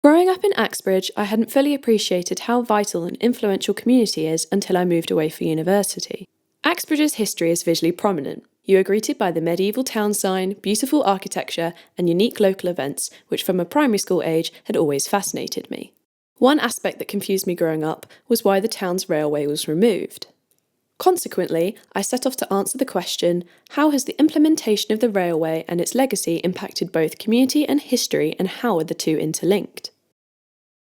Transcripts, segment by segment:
Growing up in Axbridge, I hadn't fully appreciated how vital and influential community is until I moved away for university. Axbridge's history is visually prominent. You are greeted by the medieval town sign, beautiful architecture, and unique local events, which from a primary school age had always fascinated me. One aspect that confused me growing up was why the town's railway was removed. Consequently, I set off to answer the question, how has the implementation of the railway and its legacy impacted both community and history, and how are the two interlinked?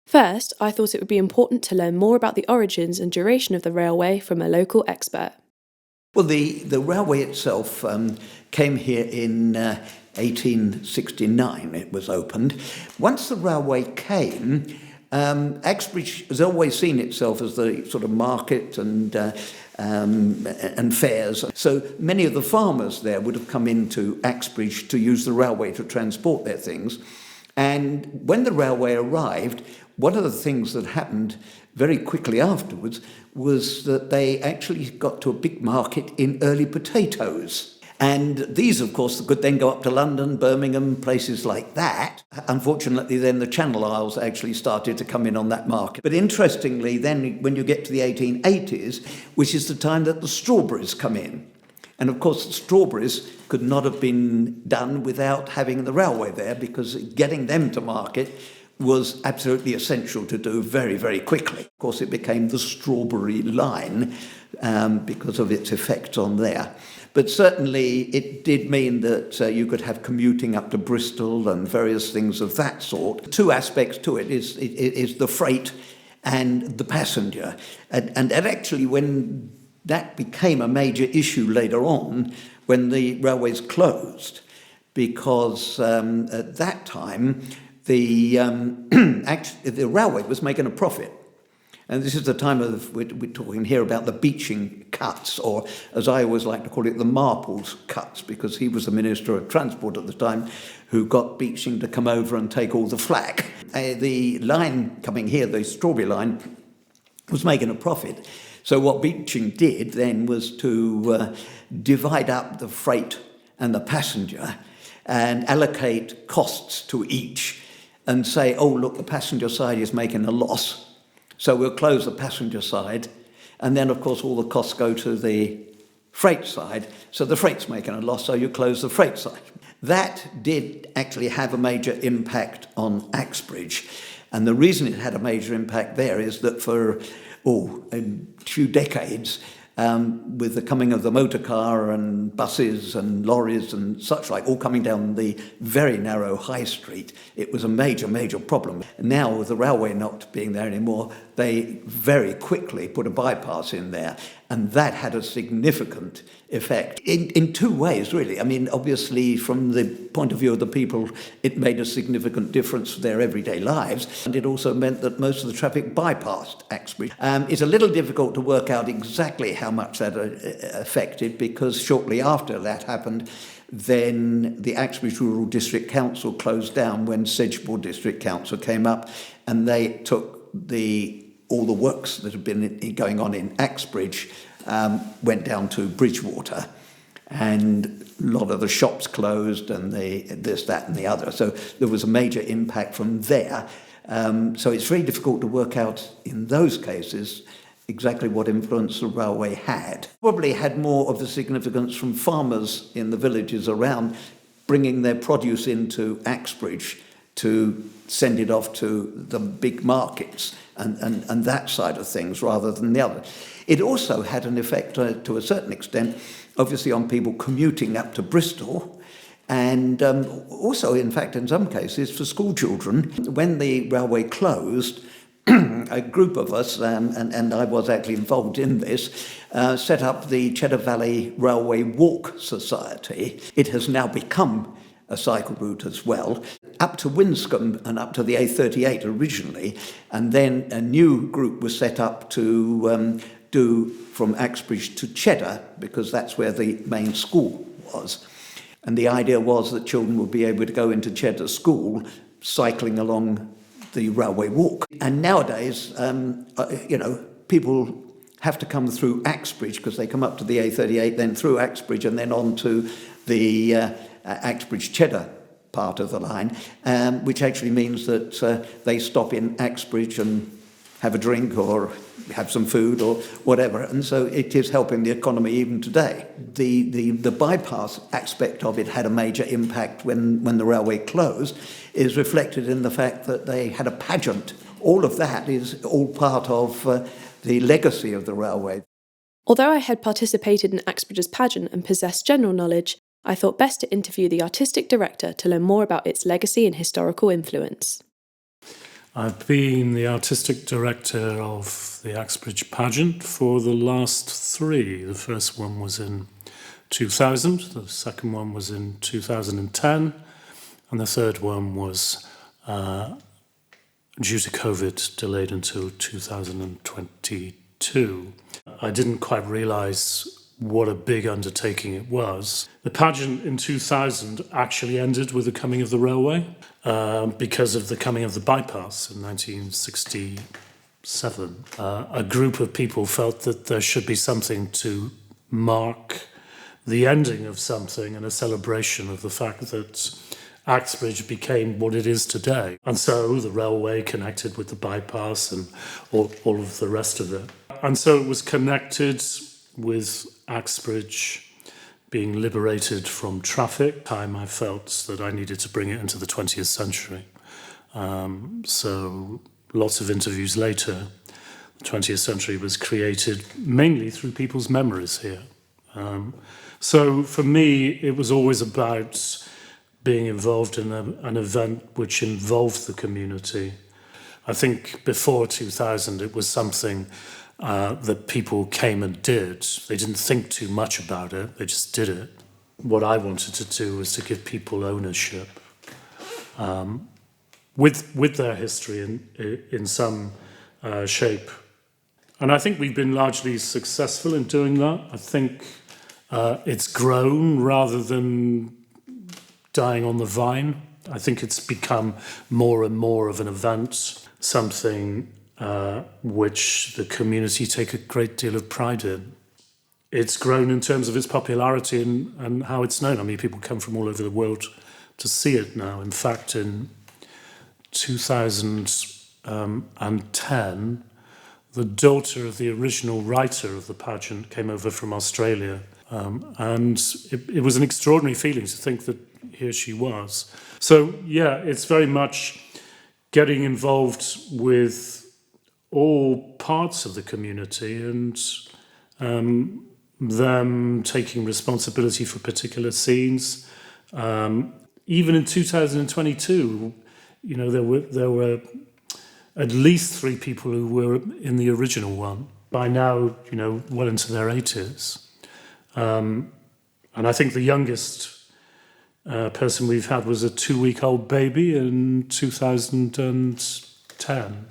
First, I thought it would be important to learn more about the origins and duration of the railway from a local expert. Well, the railway itself came here in 1869, it was opened. Once the railway came, Axbridge has always seen itself as the sort of market and fairs. So many of the farmers there would have come into Axbridge to use the railway to transport their things. And when the railway arrived, one of the things that happened very quickly afterwards was that they actually got to a big market in early potatoes. And these, of course, could then go up to London, Birmingham, places like that. Unfortunately, then the Channel Isles actually started to come in on that market. But interestingly, then when you get to the 1880s, which is the time that the strawberries come in. And of course, the strawberries could not have been done without having the railway there, because getting them to market was absolutely essential to do very, very quickly. Of course, it became the strawberry line because of its effect on there. But certainly it did mean that you could have commuting up to Bristol and various things of that sort. Two aspects to it is the freight and the passenger. And actually, when that became a major issue later on, when the railways closed, because at that time the railway was making a profit. And this is the time of, we're talking here about the Beeching cuts, or as I always like to call it, the Marples cuts, because he was the Minister of Transport at the time who got Beeching to come over and take all the flak. The line coming here, the Strawberry line, was making a profit. So what Beeching did then was to divide up the freight and the passenger and allocate costs to each and say, oh, look, the passenger side is making a loss, so we'll close the passenger side. And then, of course, all the costs go to the freight side. So the freight's making a loss, so you close the freight side. That did actually have a major impact on Axbridge. And the reason it had a major impact there is that for a few decades, with the coming of the motor car and buses and lorries and such like, all coming down the very narrow high street, it was a major, major problem. Now, with the railway not being there anymore, they very quickly put a bypass in there, and that had a significant effect in two ways, really. I mean, obviously, from the point of view of the people, it made a significant difference to their everyday lives, and it also meant that most of the traffic bypassed Axbridge. It's a little difficult to work out exactly how much that affected, because shortly after that happened, then the Axbridge Rural District Council closed down when Sedgemoor District Council came up, and they took all the works that had been going on in Axbridge went down to Bridgewater, and a lot of the shops closed and this, that and the other. So there was a major impact from there. So it's very difficult to work out in those cases exactly what influence the railway had. Probably had more of the significance from farmers in the villages around, bringing their produce into Axbridge to send it off to the big markets and that side of things rather than the other. It also had an effect to a certain extent, obviously, on people commuting up to Bristol, and also, in fact, in some cases, for school children. When the railway closed, a group of us, and I was actually involved in this, set up the Cheddar Valley Railway Walk Society. It has now become a cycle route as well, up to Winscombe and up to the A38 originally, and then a new group was set up to do from Axbridge to Cheddar, because that's where the main school was. And the idea was that children would be able to go into Cheddar School cycling along the railway walk. And nowadays, people have to come through Axbridge, because they come up to the A38, then through Axbridge, and then on to the Axbridge Cheddar part of the line, which actually means that they stop in Axbridge and have a drink or have some food or whatever, and so it is helping the economy even today. The bypass aspect of it had a major impact when the railway closed, is reflected in the fact that they had a pageant. All of that is all part of the legacy of the railway. Although I had participated in Axbridge's pageant and possessed general knowledge, I thought best to interview the artistic director to learn more about its legacy and historical influence. I've been the artistic director of the Axbridge pageant for the last 3. The first one was in 2000, the second one was in 2010, and the third one was, due to COVID, delayed until 2022. I didn't quite realise what a big undertaking it was. The pageant in 2000 actually ended with the coming of the railway because of the coming of the bypass in 1967. A group of people felt that there should be something to mark the ending of something and a celebration of the fact that Axbridge became what it is today. And so the railway connected with the bypass and all of the rest of it. And so it was connected with Axbridge being liberated from traffic. Time I felt that I needed to bring it into the 20th century. So lots of interviews later, the 20th century was created mainly through people's memories here. So for me, it was always about being involved in an event which involved the community. I think before 2000, it was something that people came and did. They didn't think too much about it, they just did it. What I wanted to do was to give people ownership with their history in some shape. And I think we've been largely successful in doing that. I think it's grown rather than dying on the vine. I think it's become more and more of an event, something which the community take a great deal of pride in. It's grown in terms of its popularity and how it's known. I mean, people come from all over the world to see it now. In fact, in 2010, the daughter of the original writer of the pageant came over from Australia. And it was an extraordinary feeling to think that here she was. So, yeah, it's very much getting involved with all parts of the community and them taking responsibility for particular scenes. Even in 2022, there were at least 3 people who were in the original one. By now, well into their 80s. And I think the youngest person we've had was a 2-week-old baby in 2010.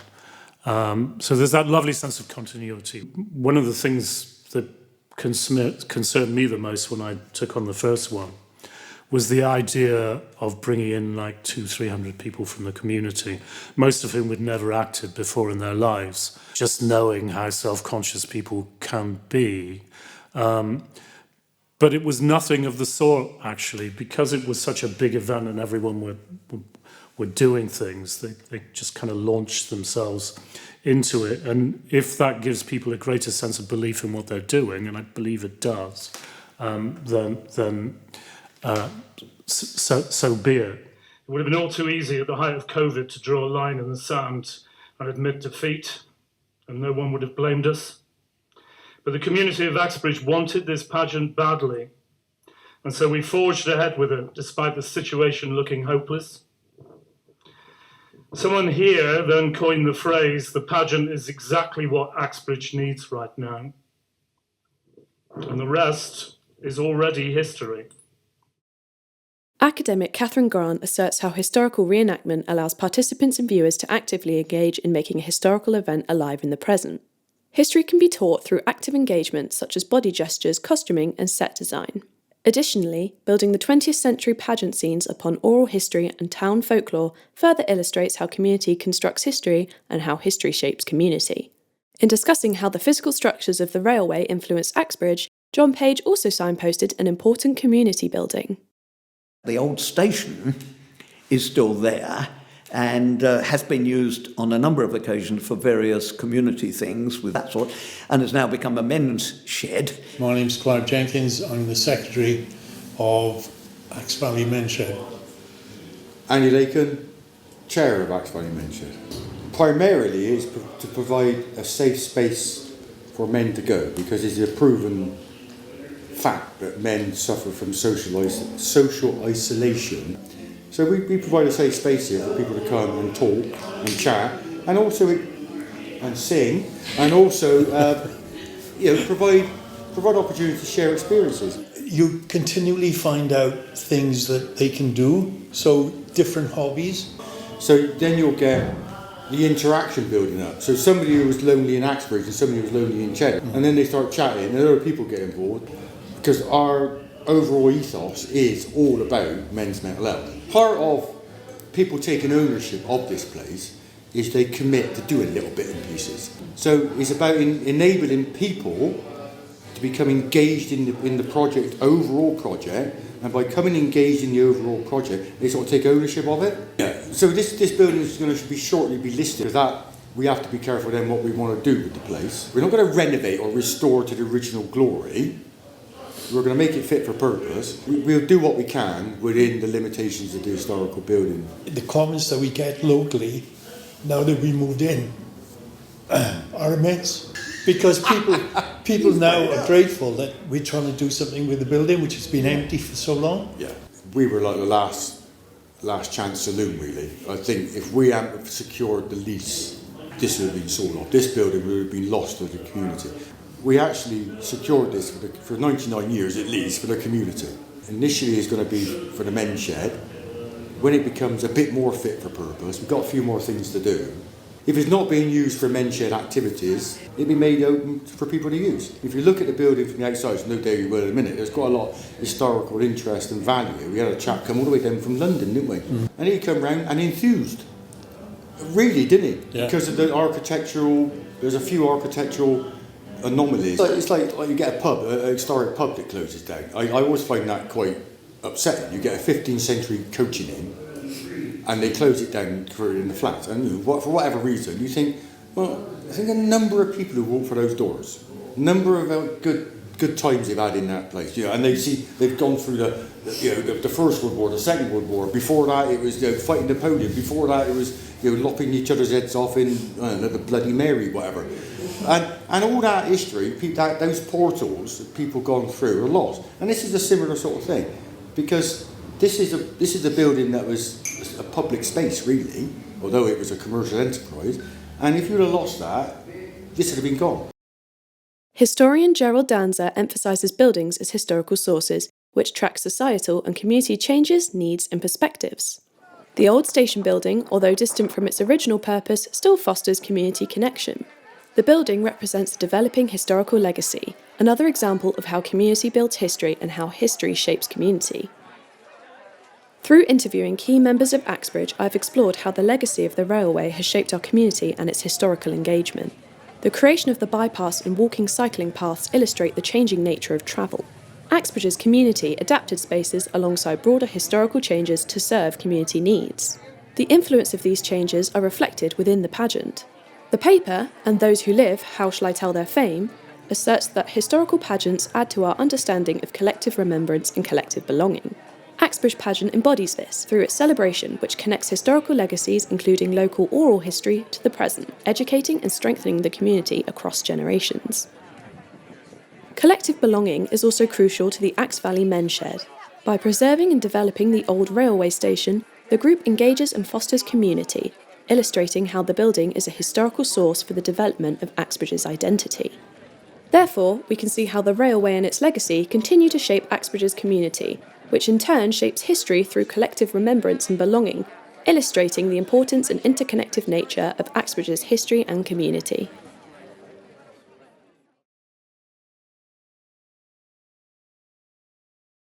So there's that lovely sense of continuity. One of the things that concerned me the most when I took on the first one was the idea of bringing in like 200-300 people from the community, most of whom had never acted before in their lives, just knowing how self-conscious people can be. But it was nothing of the sort, actually, because it was such a big event and everyone were doing things. They just kind of launched themselves into it. And if that gives people a greater sense of belief in what they're doing, and I believe it does, then so be it. It would have been all too easy at the height of COVID to draw a line in the sand and admit defeat, and no one would have blamed us. But the community of Axbridge wanted this pageant badly, and so we forged ahead with it, despite the situation looking hopeless. Someone here then coined the phrase, "The pageant is exactly what Axbridge needs right now." And the rest is already history. Academic Catherine Grant asserts how historical reenactment allows participants and viewers to actively engage in making a historical event alive in the present. History can be taught through active engagement such as body gestures, costuming, and set design. Additionally, building the 20th century pageant scenes upon oral history and town folklore further illustrates how community constructs history and how history shapes community. In discussing how the physical structures of the railway influenced Axbridge, John Page also signposted an important community building. The old station is still there and has been used on a number of occasions for various community things with that sort, and has now become a men's shed. My name's Clive Jenkins. I'm the secretary of Axe Valley Men's Shed. Andy Lakin, chair of Axe Valley Men's Shed. Primarily is to provide a safe space for men to go, because it's a proven fact that men suffer from social isolation. So we provide a safe space here for people to come and talk and chat, and also and sing, and also provide opportunity to share experiences. You continually find out things that they can do, so different hobbies. So then you'll get the interaction building up. So somebody who was lonely in Axbridge and somebody who was lonely in Cheddar, and then they start chatting and other people get involved, because our overall ethos is all about men's mental health. Part of people taking ownership of this place is they commit to doing little bits and pieces. So it's about enabling people to become engaged in the project, overall project, and by coming engaged in the overall project, they sort of take ownership of it. Yeah. So this building is going to shortly be listed. That we have to be careful then what we want to do with the place. We're not going to renovate or restore to the original glory. We're going to make it fit for purpose. We'll do what we can within the limitations of the historical building. The comments that we get locally, now that we moved in, are immense. Because people now are grateful that we're trying to do something with the building, which has been empty for so long. Yeah, we were like the last chance saloon, really. I think if we hadn't secured the lease, this would have been sold off. This building would have been lost to the community. We actually secured this for 99 years at least for the community. Initially it's going to be for the men's shed. When it becomes a bit more fit for purpose, we've got a few more things to do. If it's not being used for men's shed activities, it'll be made open for people to use. If you look at the building from the outside, no doubt you will in a minute, there's quite a lot of historical interest and value. We had a chap come all the way down from London, didn't we? Mm. And he came round and enthused. Really, didn't he? Yeah. Because of the architectural, there's a few architectural anomalies. It's like you get a historic pub that closes down. I always find that quite upsetting. You get a 15th century coaching inn, and they close it down in the flats. And for whatever reason, you think, well, I think a number of people who walk for those doors, number of good times they've had in that place, and they've gone through the First World War, the Second World War. Before that, it was fighting Napoleon. Before that, it was lopping each other's heads off in the Bloody Mary, whatever. And all that history, those portals that people gone through are lost. And this is a similar sort of thing, because this is a building that was a public space, really, although it was a commercial enterprise. And if you'd have lost that, this would have been gone. Historian Gerald Danzer emphasises buildings as historical sources, which track societal and community changes, needs and perspectives. The old station building, although distant from its original purpose, still fosters community connection. The building represents a developing historical legacy, another example of how community builds history and how history shapes community. Through interviewing key members of Axbridge, I've explored how the legacy of the railway has shaped our community and its historical engagement. The creation of the bypass and walking cycling paths illustrate the changing nature of travel. Axbridge's community adapted spaces alongside broader historical changes to serve community needs. The influence of these changes are reflected within the pageant. The paper, and those who live, how shall I tell their fame, asserts that historical pageants add to our understanding of collective remembrance and collective belonging. Axbridge pageant embodies this through its celebration, which connects historical legacies, including local oral history, to the present, educating and strengthening the community across generations. Collective belonging is also crucial to the Axe Valley Men's Shed. By preserving and developing the old railway station, the group engages and fosters community, illustrating how the building is a historical source for the development of Axbridge's identity. Therefore, we can see how the railway and its legacy continue to shape Axbridge's community, which in turn shapes history through collective remembrance and belonging, illustrating the importance and interconnected nature of Axbridge's history and community.